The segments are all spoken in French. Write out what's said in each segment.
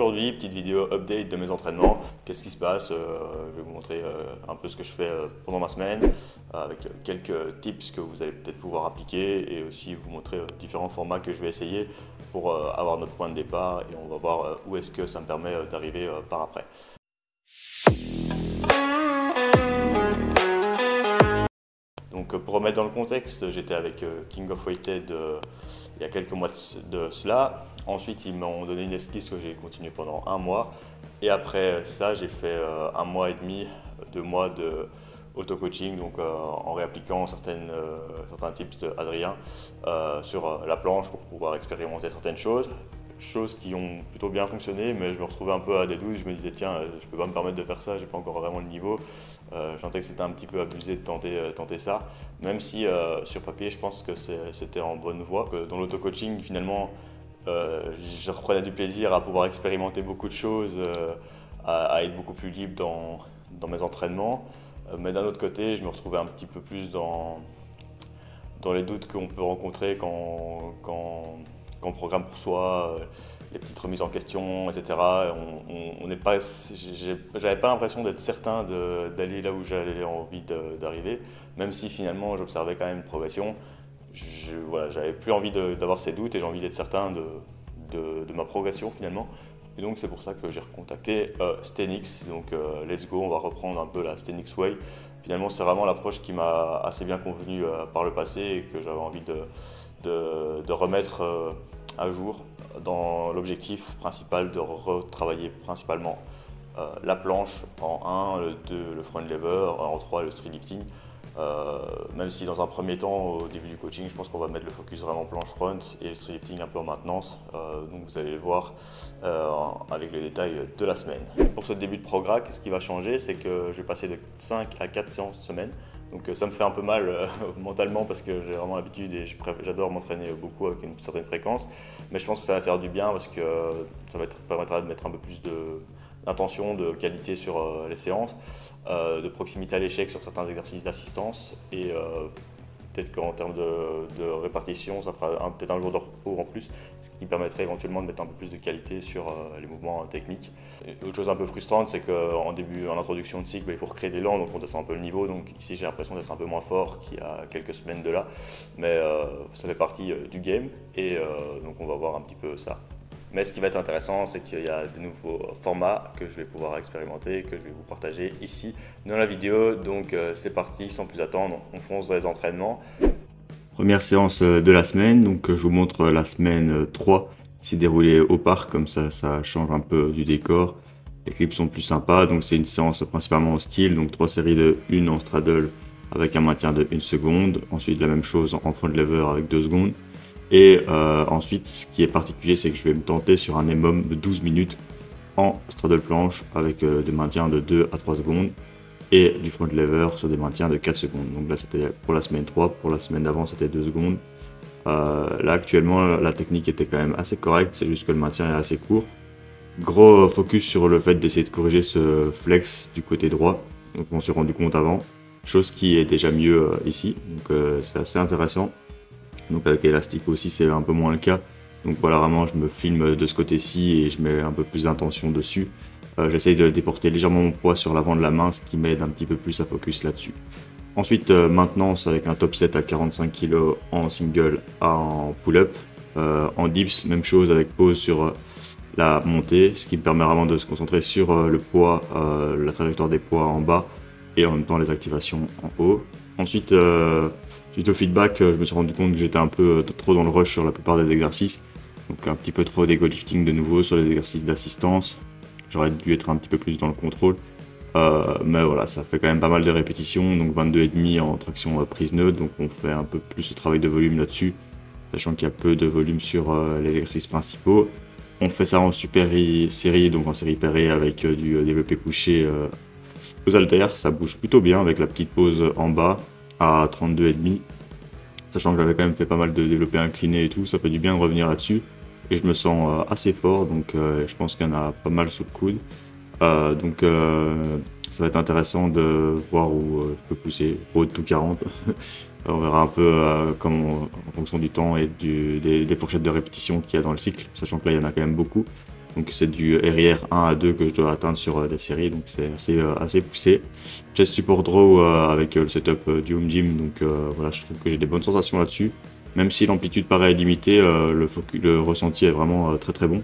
aujourd'hui, petite vidéo update de mes entraînements. Qu'est-ce qui se passe? Je vais vous montrer un peu ce que je fais pendant ma semaine, avec quelques tips que vous allez peut-être pouvoir appliquer et aussi vous montrer différents formats que je vais essayer pour avoir notre point de départ et on va voir où est-ce que ça me permet d'arriver par après. Donc pour remettre dans le contexte, j'étais avec King of Weighted il y a quelques mois de cela. Ensuite, ils m'ont donné une esquisse que j'ai continué pendant un mois. Et après ça, j'ai fait un mois et demi, 2 mois de auto-coaching, donc en réappliquant certains tips d'Adrien sur la planche pour pouvoir expérimenter certaines choses qui ont plutôt bien fonctionné, mais je me retrouvais un peu à des doutes. Je me disais tiens, je peux pas me permettre de faire ça, j'ai pas encore vraiment le niveau. Je sentais que c'était un petit peu abusé de tenter ça, même si sur papier je pense que c'était en bonne voie. Dans l'auto-coaching finalement je reprenais du plaisir à pouvoir expérimenter beaucoup de choses, à être beaucoup plus libre dans mes entraînements, mais d'un autre côté je me retrouvais un petit peu plus dans les doutes qu'on peut rencontrer quand on programme pour soi, les petites remises en question, etc. J'avais pas l'impression d'être certain d'aller là où j'avais envie d'arriver, même si finalement j'observais quand même une progression. Voilà, j'avais plus envie d'avoir ces doutes et j'ai envie d'être certain de ma progression finalement. Et donc c'est pour ça que j'ai recontacté Stenix. Donc let's go, on va reprendre un peu la Stenix Way. Finalement c'est vraiment l'approche qui m'a assez bien convenu par le passé et que j'avais envie de remettre à jour dans l'objectif principal de retravailler principalement la planche en 1, le 2 le front lever, en 3 le street lifting. Même si dans un premier temps, au début du coaching, je pense qu'on va mettre le focus vraiment planche front et le street lifting un peu en maintenance. Donc vous allez le voir avec les détails de la semaine. Pour ce début de programme, qu'est-ce qui va changer? C'est que je vais passer de 5 à 4 séances semaine. Donc ça me fait un peu mal mentalement parce que j'ai vraiment l'habitude et j'adore m'entraîner beaucoup avec une certaine fréquence. Mais je pense que ça va faire du bien parce que ça permettra de mettre un peu plus d'intention, de qualité sur les séances, de proximité à l'échec sur certains exercices d'assistance et peut-être qu'en termes de répartition, ça fera peut-être un jour de repos en plus, ce qui permettrait éventuellement de mettre un peu plus de qualité sur les mouvements techniques. Et autre chose un peu frustrante, c'est en introduction de cycle, il faut recréer l'élan, donc on descend un peu le niveau. Donc ici, j'ai l'impression d'être un peu moins fort qu'il y a quelques semaines de là, mais ça fait partie du game et donc on va voir un petit peu ça. Mais ce qui va être intéressant, c'est qu'il y a de nouveaux formats que je vais pouvoir expérimenter, que je vais vous partager ici dans la vidéo. Donc c'est parti, sans plus attendre, on fonce dans les entraînements. Première séance de la semaine, donc je vous montre la semaine 3 qui s'est déroulée au parc, comme ça change un peu du décor. Les clips sont plus sympas, donc c'est une séance principalement en skill, donc 3 séries de 1 en straddle avec un maintien de 1 seconde. Ensuite la même chose en front lever avec 2 secondes. Et ensuite, ce qui est particulier, c'est que je vais me tenter sur un EMOM de 12 minutes en straddle planche avec des maintiens de 2 à 3 secondes et du front lever sur des maintiens de 4 secondes. Donc là, c'était pour la semaine 3, pour la semaine d'avant, c'était 2 secondes. Là, actuellement, la technique était quand même assez correcte, c'est juste que le maintien est assez court. Gros focus sur le fait d'essayer de corriger ce flex du côté droit, donc on s'est rendu compte avant, chose qui est déjà mieux ici, donc c'est assez intéressant. Donc avec l'élastique aussi c'est un peu moins le cas. Donc voilà, vraiment je me filme de ce côté-ci et je mets un peu plus d'intention dessus. J'essaye de déporter légèrement mon poids sur l'avant de la main, ce qui m'aide un petit peu plus à focus là-dessus. Ensuite maintenance avec un top set à 45 kg en single en pull-up. En dips, même chose avec pause sur la montée, ce qui me permet vraiment de se concentrer sur le poids, la trajectoire des poids en bas et en même temps les activations en haut. Ensuite suite au feedback, je me suis rendu compte que j'étais un peu trop dans le rush sur la plupart des exercices. Donc un petit peu trop d'ego lifting de nouveau sur les exercices d'assistance. J'aurais dû être un petit peu plus dans le contrôle. Mais voilà, ça fait quand même pas mal de répétitions. Donc 22,5 en traction prise neutre. Donc on fait un peu plus de travail de volume là-dessus. Sachant qu'il y a peu de volume sur les exercices principaux. On fait ça en super série, donc en série pairée avec du développé couché aux haltères. Ça bouge plutôt bien avec la petite pause en bas à 32,5, sachant que j'avais quand même fait pas mal de développé incliné et tout, ça fait du bien de revenir là-dessus et je me sens assez fort, donc je pense qu'il y en a pas mal sous le coude, donc ça va être intéressant de voir où je peux pousser road to 40. On verra un peu en fonction du temps et des fourchettes de répétition qu'il y a dans le cycle, sachant que là il y en a quand même beaucoup. Donc c'est du RIR 1 à 2 que je dois atteindre sur les séries, donc c'est assez poussé. Chest support draw avec le setup du home gym, donc voilà, je trouve que j'ai des bonnes sensations là-dessus. Même si l'amplitude paraît limitée, le ressenti est vraiment très très bon.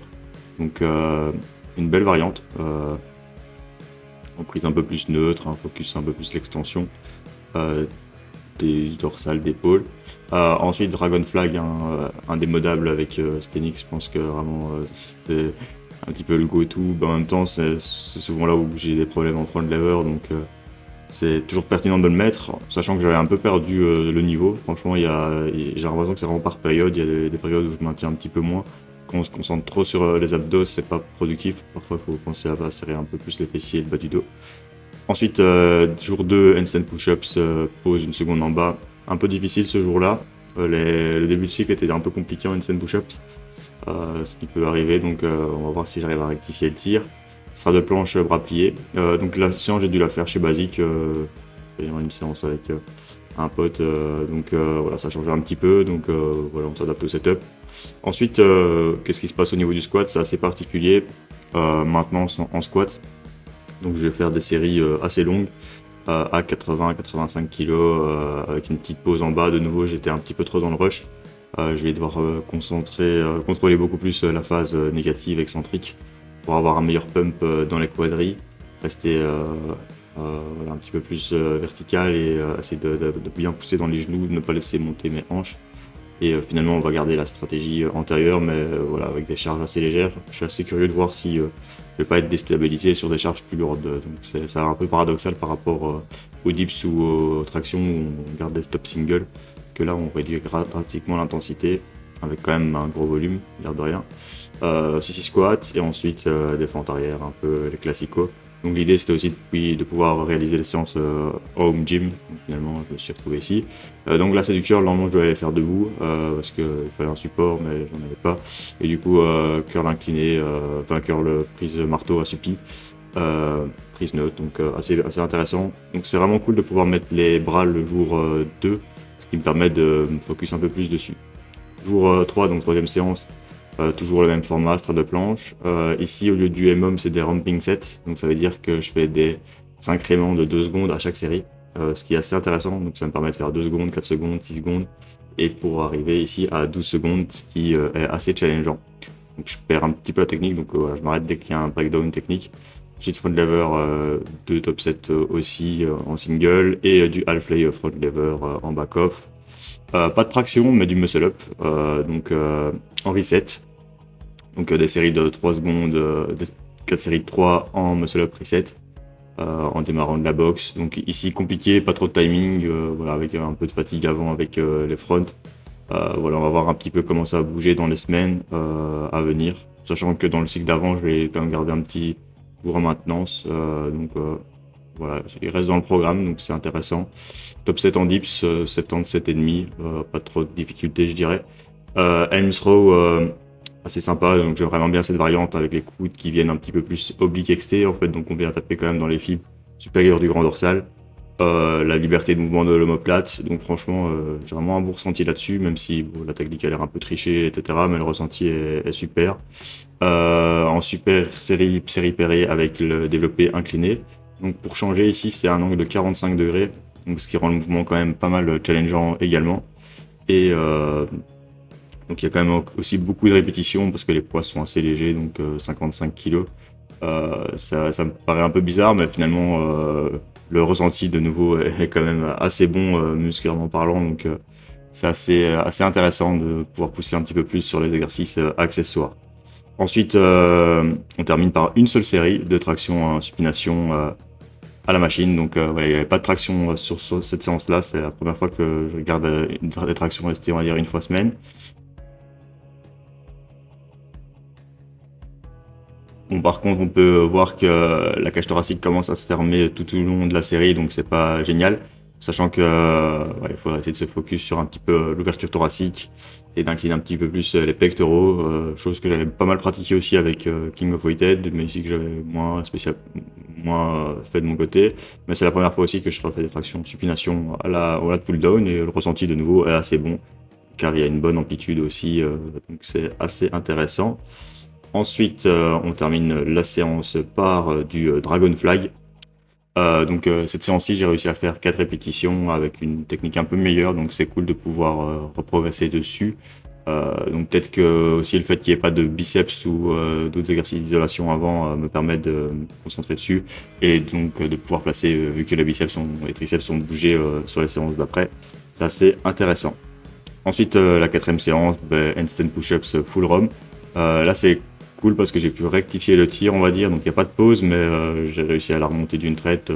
Donc une belle variante, en prise un peu plus neutre, un focus un peu plus l'extension, des dorsales d'épaule. Ensuite Dragonfly, indémodable avec Stenix, je pense que vraiment c'était un petit peu le go-to. En même temps c'est souvent là où j'ai des problèmes en front lever, donc c'est toujours pertinent de le mettre, sachant que j'avais un peu perdu le niveau. Franchement, j'ai l'impression que c'est vraiment par période. Il y a des périodes où je maintiens un petit peu moins. Quand on se concentre trop sur les abdos, c'est pas productif. Parfois, il faut penser à serrer un peu plus les fessiers et le bas du dos. Ensuite, jour 2, handstand push-ups, pose une seconde en bas. Un peu difficile ce jour-là. Le début de cycle était un peu compliqué en handstand push-ups, ce qui peut arriver. Donc, on va voir si j'arrive à rectifier le tir. Ce sera de planche bras pliés. Donc la séance, j'ai dû la faire chez Basic. Une séance avec un pote. Donc voilà, ça change un petit peu. Donc voilà, on s'adapte au setup. Ensuite, qu'est-ce qui se passe au niveau du squat? C'est assez particulier. Maintenance en squat. Donc je vais faire des séries assez longues à 80-85 kg avec une petite pause en bas. De nouveau, j'étais un petit peu trop dans le rush. Je vais devoir contrôler beaucoup plus la phase négative, excentrique, pour avoir un meilleur pump dans les quadris, rester voilà, un petit peu plus vertical et essayer de bien pousser dans les genoux, de ne pas laisser monter mes hanches. Et finalement, on va garder la stratégie antérieure, mais voilà, avec des charges assez légères. Je suis assez curieux de voir si je vais pas être déstabilisé sur des charges plus lourdes. Donc c'est un peu paradoxal par rapport aux dips ou aux tractions où on garde des stops singles, que là on réduit drastiquement l'intensité avec quand même un gros volume, l'air de rien. CC squat et ensuite des fentes arrière, un peu les classicos. Donc l'idée c'était aussi de pouvoir réaliser les séances au home gym. Donc, finalement je me suis retrouvé ici. Donc là c'est du curl, normalement je dois aller faire debout parce qu'il fallait un support mais j'en avais pas. Et du coup curl incliné, curl prise marteau assoupi, prise neutre, donc assez intéressant. Donc c'est vraiment cool de pouvoir mettre les bras le jour 2, ce qui me permet de me focus un peu plus dessus. Jour 3, donc troisième séance. Toujours le même format, strat de planche. Ici, au lieu du M-OM, c'est des ramping sets. Donc ça veut dire que je fais des incréments de 2 secondes à chaque série, ce qui est assez intéressant. Donc ça me permet de faire 2 secondes, 4 secondes, 6 secondes, et pour arriver ici à 12 secondes, ce qui est assez challengeant. Donc je perds un petit peu la technique, donc je m'arrête dès qu'il y a un breakdown technique. Ensuite front lever, 2 top sets aussi en single, et du half lay front lever en back-off. Pas de traction, mais du muscle-up, donc en reset. Donc des séries de 3 secondes, 4 séries de 3 en muscle-up reset, en démarrant de la boxe. Donc ici compliqué, pas trop de timing, voilà, avec un peu de fatigue avant avec les fronts. Voilà, on va voir un petit peu comment ça va bouger dans les semaines à venir. Sachant que dans le cycle d'avant, je vais quand même garder un petit jour en maintenance. Donc voilà, il reste dans le programme, donc c'est intéressant. Top 7 en dips, 77,5, pas trop de difficultés je dirais. Helms row, assez sympa, donc j'aime vraiment bien cette variante avec les coudes qui viennent un petit peu plus oblique exté en fait, donc on vient taper quand même dans les fibres supérieures du grand dorsal. La liberté de mouvement de l'omoplate, donc franchement j'ai vraiment un bon ressenti là-dessus, même si bon, la technique a l'air un peu trichée, etc. Mais le ressenti est super. En super série pairée avec le développé incliné. Donc pour changer ici c'est un angle de 45 degrés, donc ce qui rend le mouvement quand même pas mal challengeant également. Et donc il y a quand même aussi beaucoup de répétitions parce que les poids sont assez légers, donc 55 kg. Ça me paraît un peu bizarre, mais finalement le ressenti de nouveau est quand même assez bon musculairement parlant, donc c'est assez intéressant de pouvoir pousser un petit peu plus sur les exercices accessoires. Ensuite, on termine par une seule série de traction en supination à la machine. Donc voilà, il n'y avait pas de traction sur cette séance-là. C'est la première fois que je garde des tractions restées, on va dire, une fois semaine. Bon, par contre, on peut voir que la cage thoracique commence à se fermer tout au long de la série, donc c'est pas génial. Sachant que ouais, il faudrait essayer de se focus sur un petit peu l'ouverture thoracique et d'incliner un petit peu plus les pectoraux, chose que j'avais pas mal pratiqué aussi avec King of Weighted, mais ici que j'avais moins fait de mon côté. Mais c'est la première fois aussi que je refais des tractions de supination au lat pull down, et le ressenti de nouveau est assez bon, car il y a une bonne amplitude aussi, donc c'est assez intéressant. Ensuite, on termine la séance par du Dragon Flag. Cette séance-ci, j'ai réussi à faire 4 répétitions avec une technique un peu meilleure, donc c'est cool de pouvoir reprogresser dessus. Donc peut-être que aussi le fait qu'il n'y ait pas de biceps ou d'autres exercices d'isolation avant me permet de me concentrer dessus et donc de pouvoir placer, vu que les les triceps sont bougés sur les séances d'après. C'est assez intéressant. Ensuite, la quatrième séance, handstand push-ups full ROM. Là, c'est cool parce que j'ai pu rectifier le tir, on va dire. Donc, il n'y a pas de pause, mais j'ai réussi à la remonter d'une traite.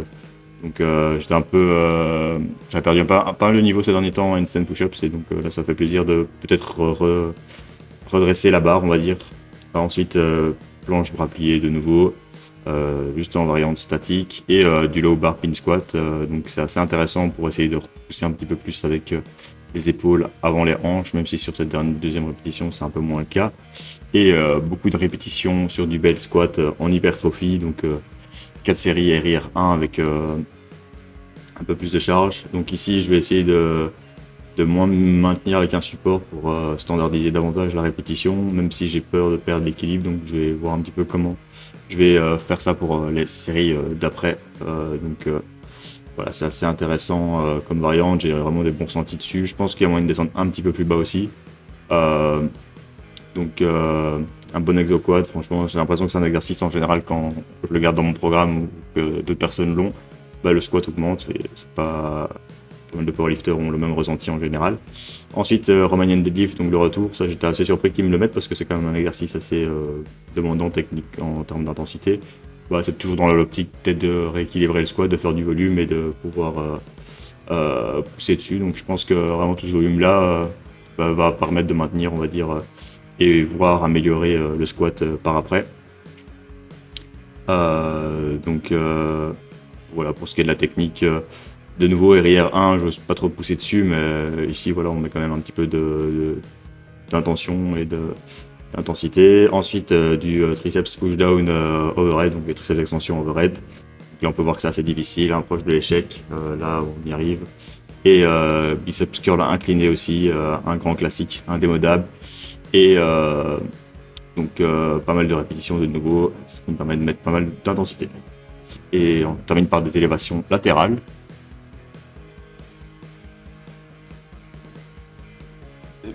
Donc, j'étais un peu. J'avais perdu pas mal de niveau ces derniers temps en handstand push-ups. Et donc, là, ça fait plaisir de peut-être redresser la barre, on va dire. Ensuite, planche bras pliés de nouveau. Juste en variante statique. Et du low bar pin squat. Donc, c'est assez intéressant pour essayer de repousser un petit peu plus avec les épaules avant les hanches, même si sur cette deuxième répétition c'est un peu moins le cas. Et beaucoup de répétitions sur du belt squat en hypertrophie, donc 4 séries RIR1 avec un peu plus de charge. Donc ici je vais essayer de moins me maintenir avec un support pour standardiser davantage la répétition, même si j'ai peur de perdre l'équilibre, donc je vais voir un petit peu comment je vais faire ça pour les séries d'après. Voilà, c'est assez intéressant comme variante, j'ai vraiment des bons sentis dessus. Je pense qu'il y a moyen de descendre un petit peu plus bas aussi. Euh, un bon exo quad, franchement, j'ai l'impression que c'est un exercice en général quand je le garde dans mon programme ou que d'autres personnes l'ont, le squat augmente et c'est pas. Pas mal de powerlifters ont le même ressenti en général. Ensuite, Romanian deadlift, donc le retour, ça j'étais assez surpris qu'ils me le mettent parce que c'est quand même un exercice assez demandant technique en termes d'intensité. C'est toujours dans l'optique peut-être de rééquilibrer le squat, de faire du volume et de pouvoir pousser dessus. Donc je pense que vraiment tout ce volume-là va permettre de maintenir, on va dire, et voire améliorer le squat par après. Voilà pour ce qui est de la technique. De nouveau, RIR 1, je n'ose pas trop pousser dessus, mais ici, voilà, on met quand même un petit peu d'intention et d'intensité. Ensuite, du triceps push-down overhead, donc les triceps extension overhead. Là, on peut voir que c'est assez difficile, hein, proche de l'échec. Là, on y arrive. Et biceps curl incliné aussi, un grand classique, indémodable. Et pas mal de répétitions de nouveau, ce qui me permet de mettre pas mal d'intensité. Et on termine par des élévations latérales.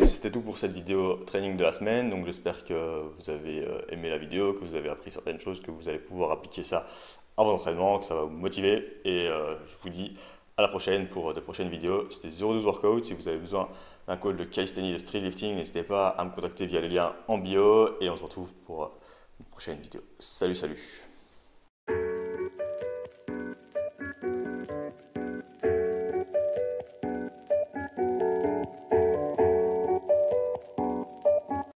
C'était tout pour cette vidéo training de la semaine, donc j'espère que vous avez aimé la vidéo, que vous avez appris certaines choses, que vous allez pouvoir appliquer ça à votre entraînement, que ça va vous motiver et je vous dis à la prochaine pour de prochaines vidéos. C'était 012 Workout, si vous avez besoin d'un coach de calisthenics, de street lifting, n'hésitez pas à me contacter via le lien en bio et on se retrouve pour une prochaine vidéo. Salut, salut!